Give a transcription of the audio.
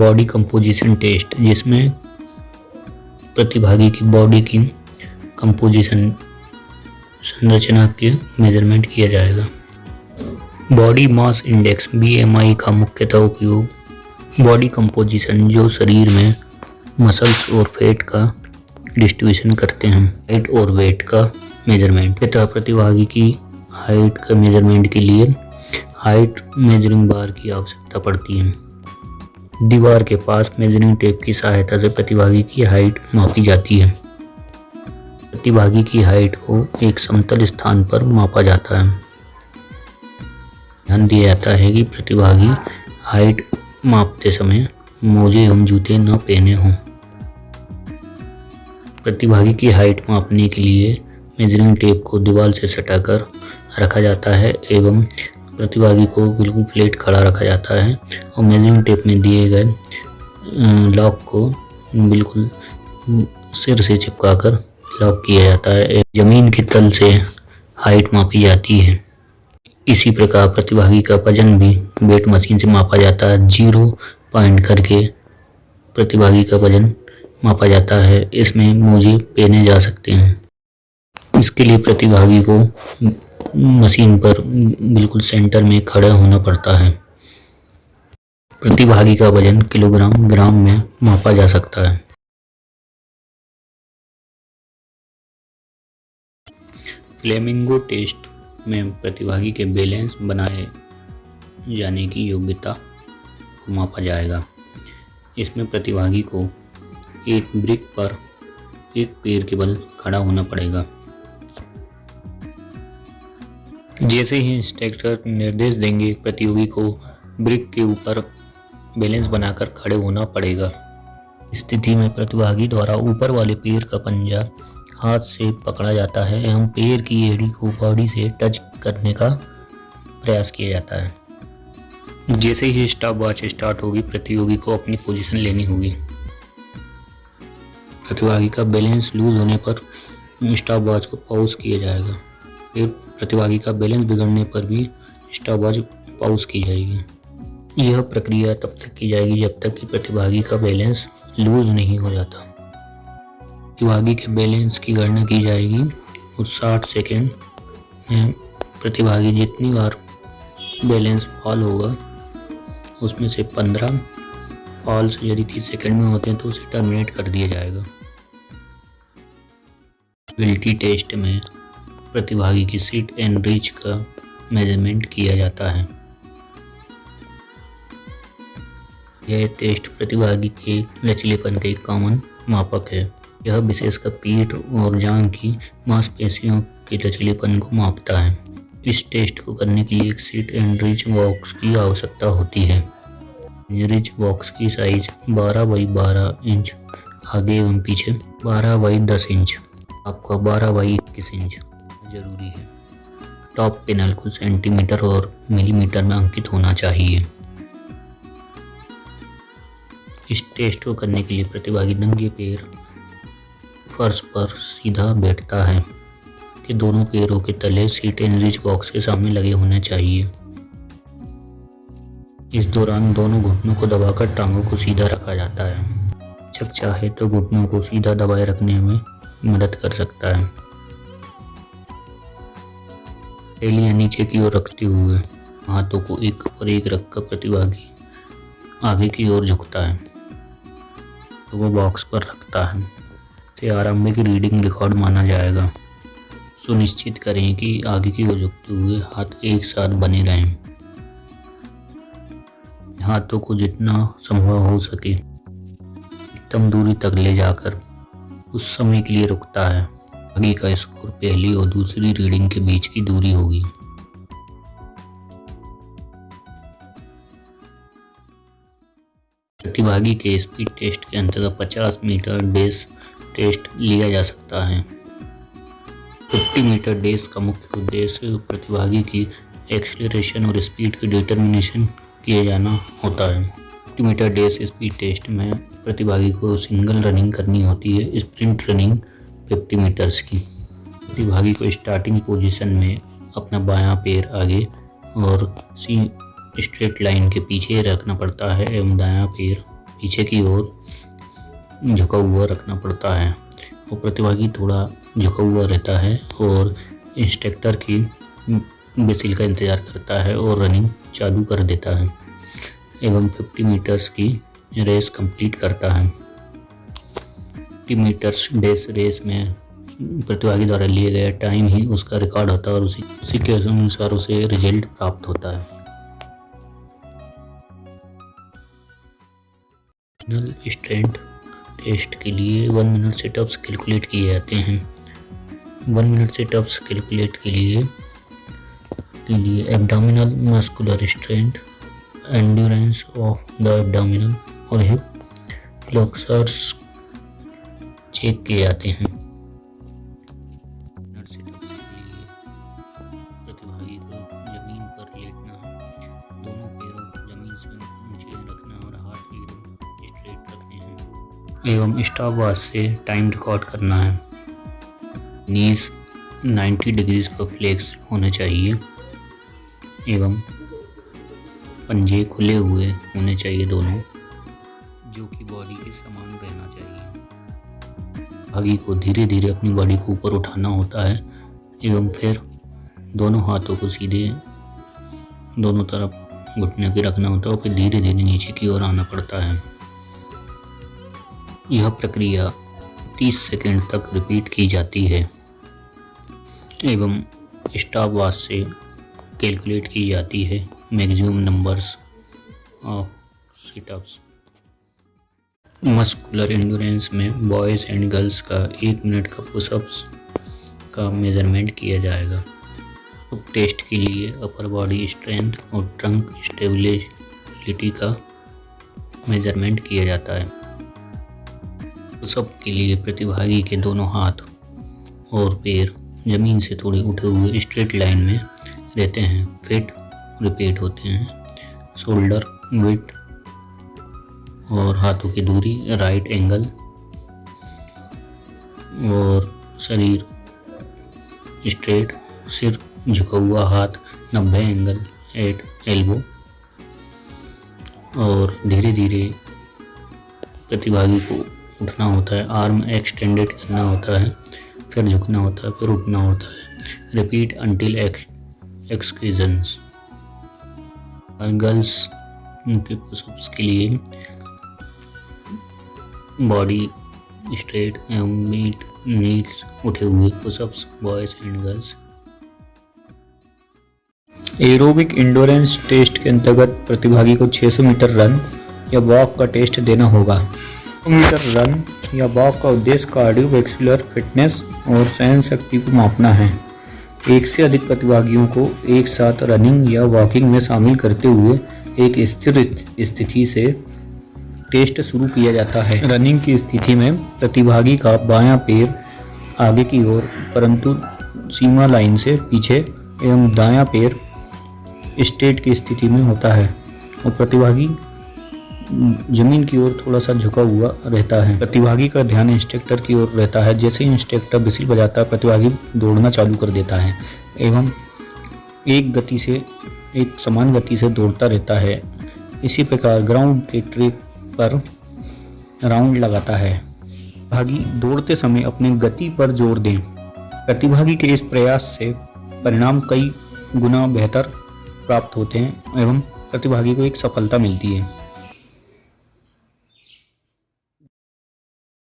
Body composition test, जिसमें प्रतिभागी की बॉडी की कंपोजिशन संरचना के मेजरमेंट किया जाएगा। बॉडी मास इंडेक्स BMI का मुख्यतः उपयोग बॉडी कंपोजिशन, जो शरीर में मसल्स और फैट का डिस्ट्रीब्यूशन करते हैं, हाइट और वेट का मेजरमेंट। तथा प्रतिभागी की हाइट का मेजरमेंट के लिए हाइट मेजरिंग बार की आवश्यकता पड़ती है। दीवार के पास मेजरिंग टेप की सहायता से प्रतिभागी की हाइट मापी जाती है। प्रतिभागी की हाइट को एक समतल स्थान पर मापा जाता है। ध्यान दिया जाता है कि प्रतिभागी हाइट मापते समय मोजे एवं जूते न पहने हों। प्रतिभागी की हाइट मापने के लिए मेजरिंग टेप को दीवार से सटाकर रखा जाता है एवं प्रतिभागी को बिल्कुल फ्लैट खड़ा रखा जाता है और मेजरिंग टेप में दिए गए लॉक को बिल्कुल सिर से चिपकाकर लॉक किया जाता है। जमीन के तल से हाइट मापी जाती है। इसी प्रकार प्रतिभागी का वजन भी वेट मशीन से मापा जाता है। 0 पॉइंट करके प्रतिभागी का वजन मापा जाता है। इसमें मोजे पहने जा सकते हैं। इसके लिए प्रतिभागी को मशीन पर बिल्कुल सेंटर में खड़ा होना पड़ता है। प्रतिभागी का वजन किलोग्राम, ग्राम में मापा जा सकता है। फ्लेमिंगो टेस्ट में प्रतिभागी के बैलेंस बनाए जाने की योग्यता को मापा जाएगा। इसमें प्रतिभागी को एक ब्रिक पर एक पैर के बल खड़ा होना पड़ेगा। जैसे ही इंस्ट्रक्टर निर्देश देंगे, प्रतियोगी को ब्रिक के ऊपर बैलेंस बनाकर खड़े होना पड़ेगा। स्थिति में प्रतिभागी द्वारा ऊपर वाले पैर का पंजा हाथ से पकड़ा जाता है एवं पैर की एड़ी को बॉडी से टच करने का प्रयास किया जाता है। जैसे ही स्टॉपवॉच स्टार्ट होगी, प्रतियोगी को अपनी पोजीशन लेनी होगी। प्रतिभागी का बैलेंस लूज होने पर स्टॉपवॉच को पॉज किया जाएगा। फिर प्रतिभागी का बैलेंस बिगड़ने पर भी स्टॉपवॉच पॉज की जाएगी। यह प्रक्रिया तब तक की जाएगी जब तक कि प्रतिभागी का बैलेंस लूज नहीं हो जाता। प्रतिभागी के बैलेंस की गणना की जाएगी और 60 सेकेंड में प्रतिभागी जितनी बार बैलेंस फॉल होगा उसमें से 15 फॉल्स यदि 30 सेकेंड में होते हैं तो उसे टर्मिनेट कर दिया जाएगा। एबिलिटी टेस्ट में प्रतिभागी की सिट एंड रीच का मेजरमेंट किया जाता है। यह टेस्ट प्रतिभागी के लचीलेपन का एक कॉमन मापक है। यह विशेषकर पीठ और जांघ की मांसपेशियों के लचीलेपन को मापता है। इस टेस्ट को करने के लिए एक सिट एंड रीच बॉक्स की आवश्यकता होती है। रीच बॉक्स की साइज 12 बाई 12 इंच आगे एवं पीछे, 12 बाई 10 इंच, आपका 12 बाई 21 इंच जरूरी है। टॉप पैनल को सेंटीमीटर और मिलीमीटर में अंकित होना चाहिए। इस टेस्ट को करने के लिए प्रतिभागी नंगे पैर फर्श पर सीधा बैठता है कि दोनों पैरों के तले सीट एंड रीच बॉक्स के सामने लगे होने चाहिए। इस दौरान दोनों घुटनों को दबाकर टांगों को सीधा रखा जाता है। जब चाहे तो घुटनों को सीधा दबाए रखने में मदद कर सकता है। एलियां नीचे की ओर रखते हुए हाथों को एक पर एक रखकर प्रतिभागी आगे की ओर झुकता है तो वो बॉक्स पर रखता है। इसे आरंभिक रीडिंग रिकॉर्ड माना जाएगा। सुनिश्चित करें कि आगे की ओर झुकते हुए हाथ एक साथ बने रहें। हाथों को जितना संभव हो सके कम दूरी तक ले जाकर उस समय के लिए रुकता है। आगे का स्कोर पहली और दूसरी रीडिंग के बीच की दूरी होगी। प्रतिभागी के स्पीड टेस्ट के अंतर्गत 50 मीटर डेश टेस्ट लिया जा सकता है। 50 मीटर डेश का मुख्य उद्देश्य प्रतिभागी की एक्सीलरेशन और स्पीड की डिटर्मिनेशन किए जाना होता है। 50 मीटर डेश स्पीड टेस्ट में प्रतिभागी को सिंगल रनिंग करनी होती है, स्प्रिंट रनिंग 50 मीटर्स की। प्रतिभागी को स्टार्टिंग पोजीशन में अपना बायां पैर आगे और स्ट्रेट लाइन के पीछे रखना पड़ता है एवं दायां पैर पीछे की ओर झुका हुआ रखना पड़ता है और प्रतिभागी थोड़ा झुका हुआ रहता है और इंस्ट्रक्टर की विसिल का इंतज़ार करता है और रनिंग चालू कर देता है एवं 50 मीटर्स की रेस कंप्लीट करता है। 50 मीटर्स रेस में प्रतिभागी द्वारा लिए गए टाइम ही उसका रिकॉर्ड होता है और उसी के अनुसार उसे रिजल्ट प्राप्त होता है। फाइनल स्ट्रेंथ टेस्ट के लिए 1 मिनट सिटअप्स कैलकुलेट किए जाते हैं। 1 मिनट सिटअप्स कैलकुलेट के लिए abdominal muscular strength, endurance of the abdominal और हिप फ्लेक्सर्स चेक किए जाते हैं। सिटअप्स के लिए प्रतिभागी को जमीन पर लेटना है, दोनों पैरों को जमीन से नीचे रखना और हाथ पैरों स्ट्रेट रखने हैं एवं स्टॉप वॉच से टाइम रिकॉर्ड करना है। नीज 90 डिग्रीज पर फ्लेक्स होने चाहिए एवं पंजे खुले हुए होने चाहिए दोनों, जो कि बॉडी के समान रहना चाहिए। भागी को धीरे धीरे अपनी बॉडी को ऊपर उठाना होता है एवं फिर दोनों हाथों को सीधे दोनों तरफ घुटने के रखना होता है और फिर धीरे धीरे नीचे की ओर आना पड़ता है। यह प्रक्रिया 30 सेकंड तक रिपीट की जाती है एवं स्टॉप वॉच से कैलकुलेट की जाती है maximum numbers of sit-ups. Muscular endurance में बॉयज़ एंड गर्ल्स का 1 मिनट का पुशअप्स का मेजरमेंट किया जाएगा। टेस्ट के लिए अपर बॉडी स्ट्रेंथ और ट्रंक स्टेबिलिटी का मेजरमेंट किया जाता है। पुशअप के लिए प्रतिभागी के दोनों हाथ और पैर जमीन से थोड़े उठे हुए स्ट्रेट लाइन में रहते हैं, फिट रिपीट होते हैं। शोल्डर विड्थ और हाथों की दूरी राइट एंगल और शरीर स्ट्रेट, सिर झुका हुआ, हाथ 90 एंगल एट एल्बो और धीरे धीरे प्रतिभागी को उठना होता है, आर्म एक्सटेंडेड करना होता है, फिर झुकना होता है, फिर उठना होता है। रिपीट अंटिल एक्सक्रीजन्स। गर्ल्स के पुशअप्स के लिए बॉडी स्ट्रेट एवं नीड्स उठे हुए pushups boys and girls. Aerobic endurance test के अंतर्गत प्रतिभागी को 600 मीटर रन या वॉक का टेस्ट देना होगा। 600 मीटर रन या वॉक का उद्देश्य कार्डियोवैस्कुलर फिटनेस और सहन शक्ति को मापना है। एक से अधिक प्रतिभागियों को एक साथ रनिंग या वॉकिंग में शामिल करते हुए एक स्थिर स्थिति से टेस्ट शुरू किया जाता है। रनिंग की स्थिति में प्रतिभागी का बायां पैर आगे की ओर परंतु सीमा लाइन से पीछे एवं दायां पैर स्ट्रेट की स्थिति में होता है और प्रतिभागी जमीन की ओर थोड़ा सा झुका हुआ रहता है। प्रतिभागी का ध्यान इंस्ट्रक्टर की ओर रहता है। जैसे ही इंस्ट्रक्टर विसिल बजाता है प्रतिभागी दौड़ना चालू कर देता है एवं एक समान गति से दौड़ता रहता है। इसी प्रकार ग्राउंड के ट्रैक पर राउंड लगाता है। प्रतिभागी दौड़ते समय अपनी गति पर जोर दें। प्रतिभागी के इस प्रयास से परिणाम कई गुना बेहतर प्राप्त होते हैं एवं प्रतिभागी को एक सफलता मिलती है।